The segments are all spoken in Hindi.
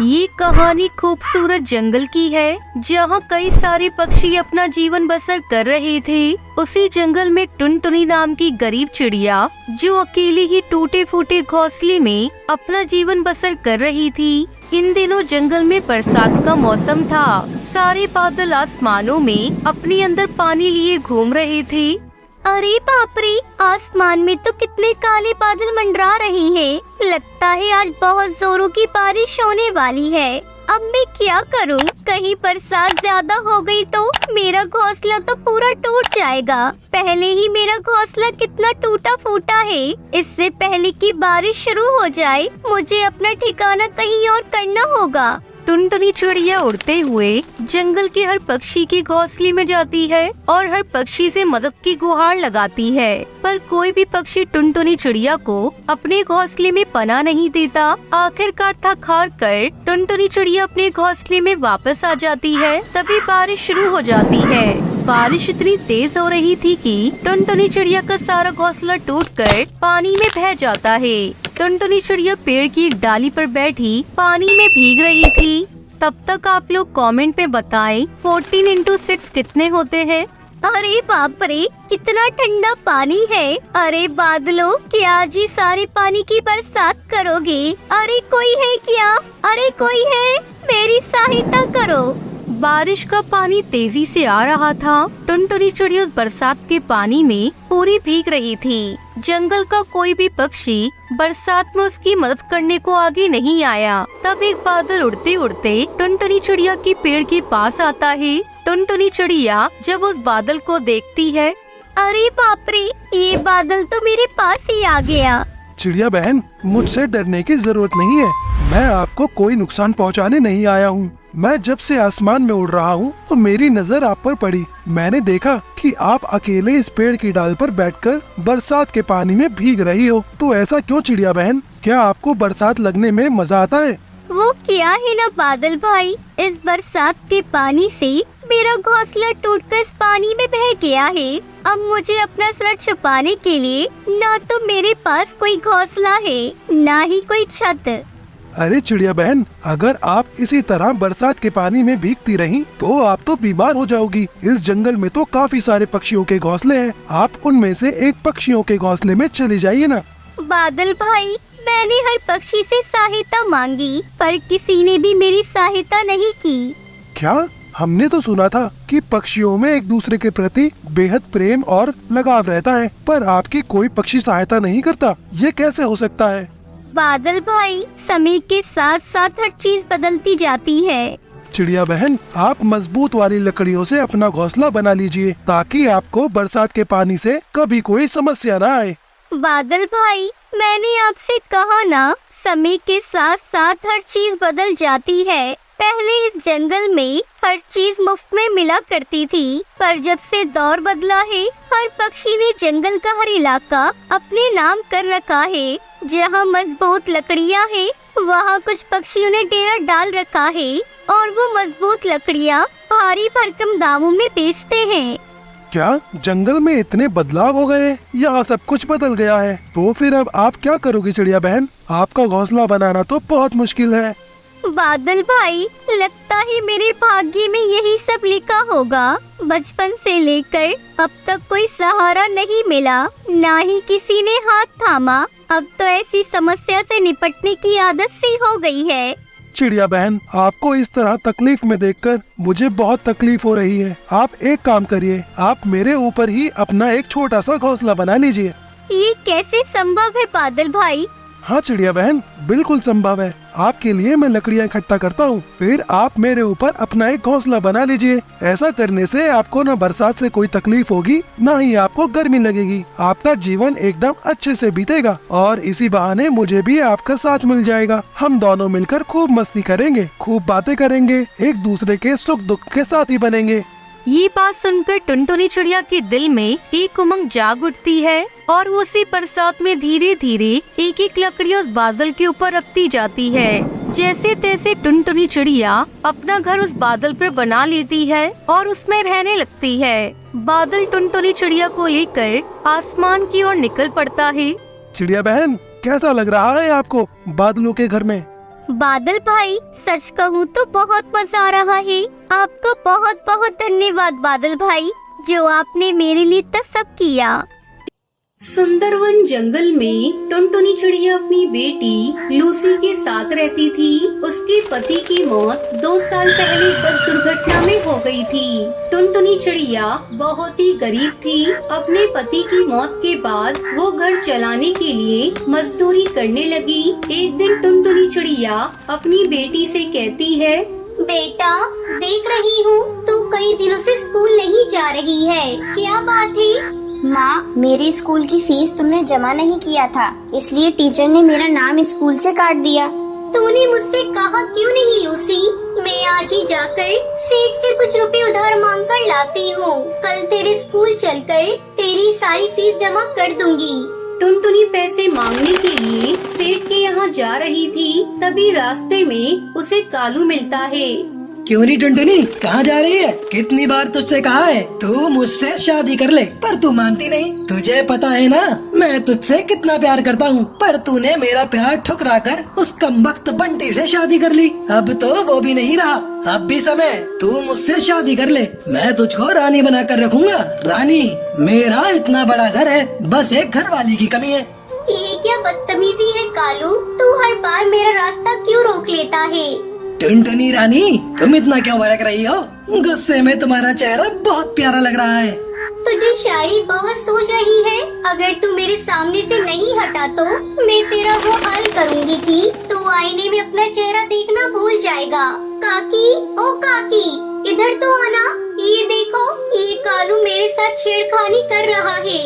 ये कहानी खूबसूरत जंगल की है, जहाँ कई सारे पक्षी अपना जीवन बसर कर रहे थे। उसी जंगल में टुनटुनी नाम की गरीब चिड़िया, जो अकेली ही टूटे फूटे घोंसले में अपना जीवन बसर कर रही थी। इन दिनों जंगल में बरसात का मौसम था। सारे बादल आसमानों में अपने अंदर पानी लिए घूम रहे थे। अरे बाप रे, आसमान में तो कितने काले बादल मंडरा रहे हैं। लगता है आज बहुत जोरों की बारिश होने वाली है। अब मैं क्या करूं? कहीं बरसात ज्यादा हो गई तो मेरा घोंसला तो पूरा टूट जाएगा। पहले ही मेरा घोंसला कितना टूटा फूटा है। इससे पहले कि बारिश शुरू हो जाए, मुझे अपना ठिकाना कहीं और करना होगा। टुनटुनी चिड़िया उड़ते हुए जंगल के हर पक्षी के घोंसले में जाती है और हर पक्षी से मदद की गुहार लगाती है, पर कोई भी पक्षी टुनटुनी चिड़िया को अपने घोंसले में पनाह नहीं देता। आखिरकार थक हार कर टुनटुनी चिड़िया अपने घोंसले में वापस आ जाती है। तभी बारिश शुरू हो जाती है। बारिश इतनी तेज हो रही थी कि टुनटुनी चिड़िया का सारा घोंसला टूटकर पानी में बह जाता है। टुनटुनी चिड़िया पेड़ की एक डाली पर बैठी पानी में भीग रही थी। तब तक आप लोग कमेंट में बताएं 14 into 6 कितने होते हैं। अरे बाप रे, कितना ठंडा पानी है। अरे बादलों, क्या आज ही सारे पानी की बरसात करोगे? अरे कोई है क्या? अरे कोई है? मेरी सहायता करो। बारिश का पानी तेजी से आ रहा था। टुनटुनी चिड़िया उस बरसात के पानी में पूरी भीग रही थी। जंगल का कोई भी पक्षी बरसात में उसकी मदद करने को आगे नहीं आया। तब एक बादल उड़ते उड़ते टुनटुनी चिड़िया के पेड़ के पास आता है। टुनटुनी चिड़िया जब उस बादल को देखती है, अरे बाप रे, ये बादल तो मेरे पास ही आ गया। चिड़िया बहन, मुझसे डरने की जरूरत नहीं है। मैं आपको कोई नुकसान पहुंचाने नहीं आया हूँ। मैं जब से आसमान में उड़ रहा हूँ तो मेरी नजर आप पर पड़ी। मैंने देखा कि आप अकेले इस पेड़ की डाल पर बैठकर बरसात के पानी में भीग रही हो। तो ऐसा क्यों चिड़िया बहन? क्या आपको बरसात लगने में मजा आता है? वो क्या है ना बादल भाई, इस बरसात के पानी से मेरा घोंसला टूटकर इस पानी में बह गया है। अब मुझे अपना सर छुपाने के लिए ना तो मेरे पास कोई घोंसला है, ना ही कोई छत। अरे चिड़िया बहन, अगर आप इसी तरह बरसात के पानी में भीगती रहीं तो आप तो बीमार हो जाओगी। इस जंगल में तो काफी सारे पक्षियों के घोंसले हैं। आप उनमें से एक पक्षियों के घोंसले में चली जाइए ना। बादल भाई, मैंने हर पक्षी से सहायता मांगी, पर किसी ने भी मेरी सहायता नहीं की। क्या? हमने तो सुना था कि पक्षियों में एक दूसरे के प्रति बेहद प्रेम और लगाव रहता है, पर आपकी कोई पक्षी सहायता नहीं करता। ये कैसे हो सकता है? बादल भाई, समय के साथ साथ हर चीज बदलती जाती है। चिड़िया बहन, आप मजबूत वाली लकड़ियों से अपना घोंसला बना लीजिए, ताकि आपको बरसात के पानी से कभी कोई समस्या न आए। बादल भाई, मैंने आपसे कहा ना, समय के साथ साथ हर चीज बदल जाती है। पहले इस जंगल में हर चीज मुफ्त में मिला करती थी, पर जब से दौर बदला है, हर पक्षी ने जंगल का हर इलाका अपने नाम कर रखा है। जहाँ मजबूत लकड़ियाँ हैं, वहाँ कुछ पक्षियों ने डेरा डाल रखा है और वो मजबूत लकड़ियाँ भारी भरकम दामों में बेचते हैं। क्या जंगल में इतने बदलाव हो गए? यहाँ सब कुछ बदल गया है। तो फिर अब आप क्या करोगी चिड़िया बहन? आपका घोंसला बनाना तो बहुत मुश्किल है। बादल भाई, लगता है मेरे भाग्य में यही सब लिखा होगा। बचपन से लेकर अब तक कोई सहारा नहीं मिला, ना ही किसी ने हाथ थामा। अब तो ऐसी समस्या से निपटने की आदत सी हो गई है। चिड़िया बहन, आपको इस तरह तकलीफ में देखकर मुझे बहुत तकलीफ हो रही है। आप एक काम करिए, आप मेरे ऊपर ही अपना एक छोटा सा घोंसला बना लीजिए। ये कैसे संभव है बादल भाई? हाँ चिड़िया बहन, बिल्कुल संभव है। आपके लिए मैं लकड़ियाँ इकट्ठा करता हूँ, फिर आप मेरे ऊपर अपना एक घोंसला बना लीजिए। ऐसा करने से आपको न बरसात से कोई तकलीफ होगी, न ही आपको गर्मी लगेगी। आपका जीवन एकदम अच्छे से बीतेगा और इसी बहाने मुझे भी आपका साथ मिल जाएगा। हम दोनों मिलकर खूब मस्ती करेंगे, खूब बातें करेंगे, एक दूसरे के सुख दुख के साथी बनेंगे। ये बात सुनकर टुनटुनी चिड़िया के दिल में एक उमंग जाग उठती है और वो उसी बरसात में धीरे धीरे एक एक लकड़ी उस बादल के ऊपर रखती जाती है। जैसे तैसे टुनटुनी चिड़िया अपना घर उस बादल पर बना लेती है और उसमें रहने लगती है। बादल टुनटुनी चिड़िया को लेकर आसमान की ओर निकल पड़ता है। चिड़िया बहन, कैसा लग रहा है आपको बादलों के घर में? बादल भाई, सच कहूँ तो बहुत मजा आ रहा है। आपका बहुत बहुत धन्यवाद बादल भाई, जो आपने मेरे लिए इतना सब किया। सुंदरवन जंगल में टुनटुनी चिड़िया अपनी बेटी लूसी के साथ रहती थी। उसके पति की मौत 2 साल पहले बस दुर्घटना में हो गई थी। टुनटुनी चिड़िया बहुत ही गरीब थी। अपने पति की मौत के बाद वो घर चलाने के लिए मजदूरी करने लगी। एक दिन टुनटुनी चिड़िया अपनी बेटी से कहती है, बेटा, देख रही हूँ तू कई दिनों से स्कूल नहीं जा रही है, क्या बात है? माँ, मेरी स्कूल की फीस तुमने जमा नहीं किया था, इसलिए टीचर ने मेरा नाम स्कूल से काट दिया। तूने मुझसे कहा क्यों नहीं लूसी? मैं आज ही जाकर सेठ से कुछ रुपए उधार मांग कर लाती हूँ। कल तेरे स्कूल चलकर तेरी सारी फीस जमा कर दूंगी। टुनटुनी पैसे मांगने के लिए सेठ के यहाँ जा रही थी। तभी रास्ते में उसे कालू मिलता है। क्यों नहीं टुनटुनी, कहाँ जा रही है? कितनी बार तुझसे कहा है तू मुझसे शादी कर ले, पर तू मानती नहीं। तुझे पता है ना मैं तुझसे कितना प्यार करता हूँ, पर तूने मेरा प्यार ठुकरा कर उस कमबख्त बंटी से शादी कर ली। अब तो वो भी नहीं रहा, अब भी समय, तू मुझसे शादी कर ले। मैं तुझको रानी बना कर रखूंगा। रानी, मेरा इतना बड़ा घर है, बस एक घर वाली की कमी है। ये क्या बदतमीजी है कालू? तू हर बार मेरा रास्ता क्यों रोक लेता है? टुनटुनी रानी, तुम इतना क्यों भड़क रही हो? गुस्से में तुम्हारा चेहरा बहुत प्यारा लग रहा है। तुझे शायरी बहुत सोच रही है। अगर तू मेरे सामने से नहीं हटा तो मैं तेरा वो हाल करूँगी कि तू आईने में अपना चेहरा देखना भूल जाएगा। काकी, ओ काकी, इधर तो आना। ये देखो, ये कालू मेरे साथ छेड़खानी कर रहा है।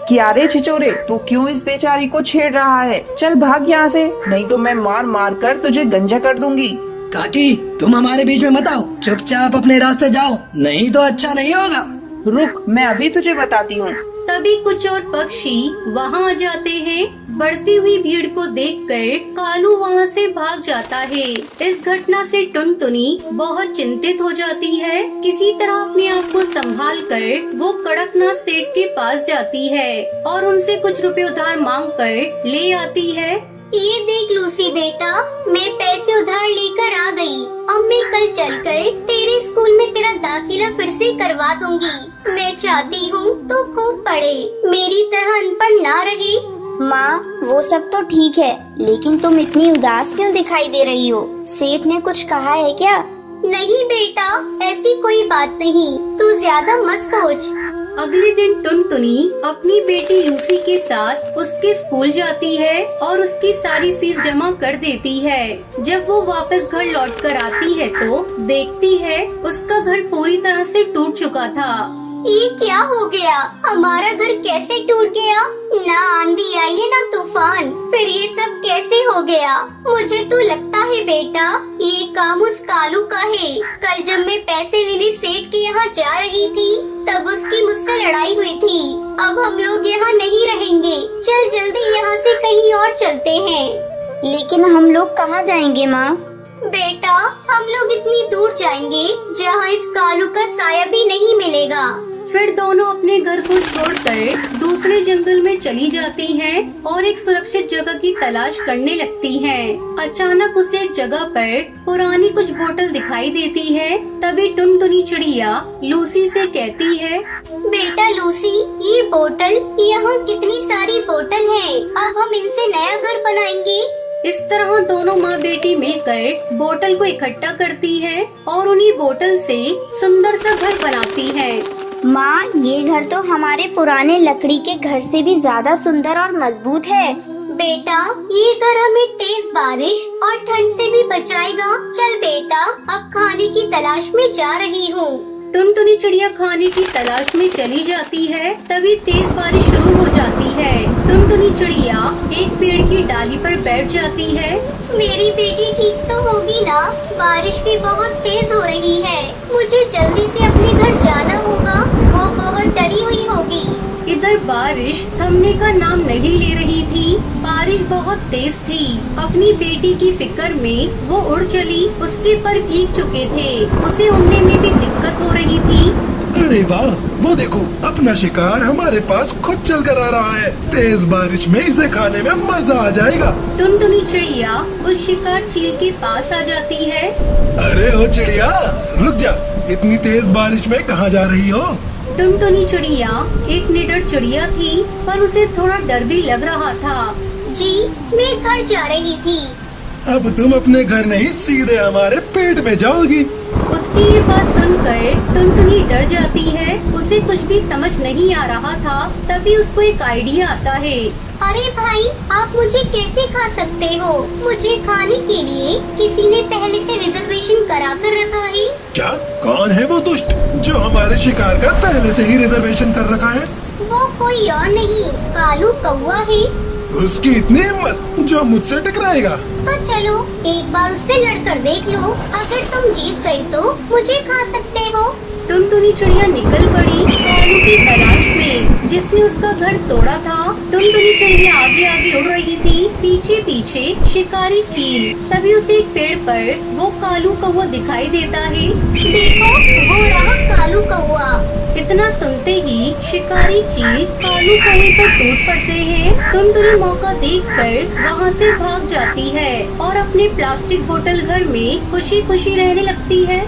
क्या रे छिचोरे, तू क्यों इस बेचारी को छेड़ रहा है? चल भाग यहाँ से, नहीं तो मैं मार मार कर तुझे गंजा कर दूंगी। काकी, तुम हमारे बीच में मत आओ, चुपचाप अपने रास्ते जाओ, नहीं तो अच्छा नहीं होगा। रुक, मैं अभी तुझे बताती हूँ। तभी कुछ और पक्षी वहाँ आ जाते हैं। बढ़ती हुई भीड़ को देखकर कालू वहाँ से भाग जाता है। इस घटना से टुनटुनी बहुत चिंतित हो जाती है। किसी तरह अपने आप को संभाल कर वो कड़कनाथ सेठ के पास जाती है और उनसे कुछ रुपए उधार मांग कर ले आती है। ये देख लूसी बेटा, मैं पैसे उधार लेकर आ गई। अब मैं कल चलकर तेरे स्कूल में तेरा दाखिला फिर से करवा दूंगी। मैं चाहती हूँ तो खूब पढ़े, मेरी तरह अनपढ़ ना रहे। माँ, वो सब तो ठीक है, लेकिन तुम इतनी उदास क्यों दिखाई दे रही हो? सेठ ने कुछ कहा है क्या? नहीं बेटा, ऐसी कोई बात नहीं, तू ज्यादा मत सोच। अगले दिन टुनटुनी अपनी बेटी लूसी के साथ उसके स्कूल जाती है और उसकी सारी फीस जमा कर देती है। जब वो वापस घर लौट कर आती है तो देखती है उसका घर पूरी तरह से टूट चुका था। ये क्या हो गया? हमारा घर कैसे टूट गया? ना आंधी आई है ना तूफान, फिर ये सब कैसे हो गया? मुझे तो लगता है बेटा ये काम उस कालू का है। कल जब मैं पैसे लेने सेठ के यहाँ जा रही थी तब उसकी मुझसे लड़ाई हुई थी। अब हम लोग यहाँ नहीं रहेंगे, चल जल्दी यहाँ से कहीं और चलते हैं। लेकिन हम लोग कहाँ जाएंगे माँ? बेटा, हम लोग इतनी दूर जाएंगे जहाँ इस कालू का साया भी नहीं मिलेगा। फिर दोनों अपने घर को छोड़कर दूसरे जंगल में चली जाती हैं और एक सुरक्षित जगह की तलाश करने लगती हैं। अचानक उसे एक जगह पर पुरानी कुछ बोतल दिखाई देती है। तभी टुनटुनी चिड़िया लूसी से कहती है, बेटा लूसी, ये बोतल, यहाँ कितनी सारी बोतल है, अब हम इनसे नया घर बनाएंगे। इस तरह दोनों माँ बेटी मिलकर बोतल को इकट्ठा करती हैं और उन्हीं बोतल से सुंदर सा घर बनाती हैं। माँ, ये घर तो हमारे पुराने लकड़ी के घर से भी ज्यादा सुंदर और मजबूत है। बेटा, ये घर हमें तेज बारिश और ठंड से भी बचाएगा। चल बेटा, अब खाने की तलाश में जा रही हूँ। टुनटुनी चिड़िया खाने की तलाश में चली जाती है। तभी तेज बारिश शुरू हो जाती है। टुनटुनी चिड़िया एक पेड़ की डाली पर बैठ जाती है। मेरी बेटी ठीक तो होगी ना? बारिश भी बहुत तेज हो रही है, मुझे जल्दी से अपने घर जाना होगा। वो बहुत डरी हुई होगी। इधर बारिश थमने का नाम नहीं ले रही थी। बारिश बहुत तेज थी। अपनी बेटी की फिक्र में वो उड़ चली। उसके पर भीग चुके थे, उसे उड़ने में भी दिक्कत हो रही थी। अरे वाह, वो देखो अपना शिकार हमारे पास खुद चल कर आ रहा है। तेज बारिश में इसे खाने में मजा आ जाएगा। टुनटुनी चिड़िया उस शिकार चील के पास आ जाती है। अरे ओ चिड़िया, रुक जा, इतनी तेज बारिश में कहाँ जा रही हो? टुनटुनी चिड़िया एक निडर चिड़िया थी, पर उसे थोड़ा डर भी लग रहा था। जी, मैं घर जा रही थी। अब तुम अपने घर नहीं, सीधे हमारे पेट में जाओगी। उसकी ये बात सुनकर टुनटुनी डर जाती है। उसे कुछ भी समझ नहीं आ रहा था। तभी उसको एक आइडिया आता है। अरे भाई, आप मुझे कैसे खा सकते हो? मुझे खाने के लिए किसी ने पहले से रिजर्वेशन करा कर रखा है। क्या? कौन है वो दुष्ट जो हमारे शिकार का पहले से ही रिजर्वेशन कर रखा है? वो कोई और नहीं, कालू कौवा है। उसकी इतनी हिम्मत जो मुझसे टकराएगा? तो चलो एक बार उससे लड़कर देख लो। अगर तुम जीत गई तो मुझे खा सकते हो। टुनटुनी चिड़िया निकल पड़ी कालू की तलाश में, जिसने उसका घर तोड़ा था। टुनटुनी चिड़िया आगे आगे उड़ रही थी, पीछे पीछे शिकारी चील। तभी उसे एक पेड़ पर वो कालू कौवा दिखाई देता है। देखो, वो रहा कालू कौवा। इतना सुनते ही शिकारी चील कालू कौवे पर टूट पड़ते हैं। टुनटुनी मौका देखकर वहाँ से भाग जाती है और अपने प्लास्टिक बोतल घर में खुशी खुशी रहने लगती है।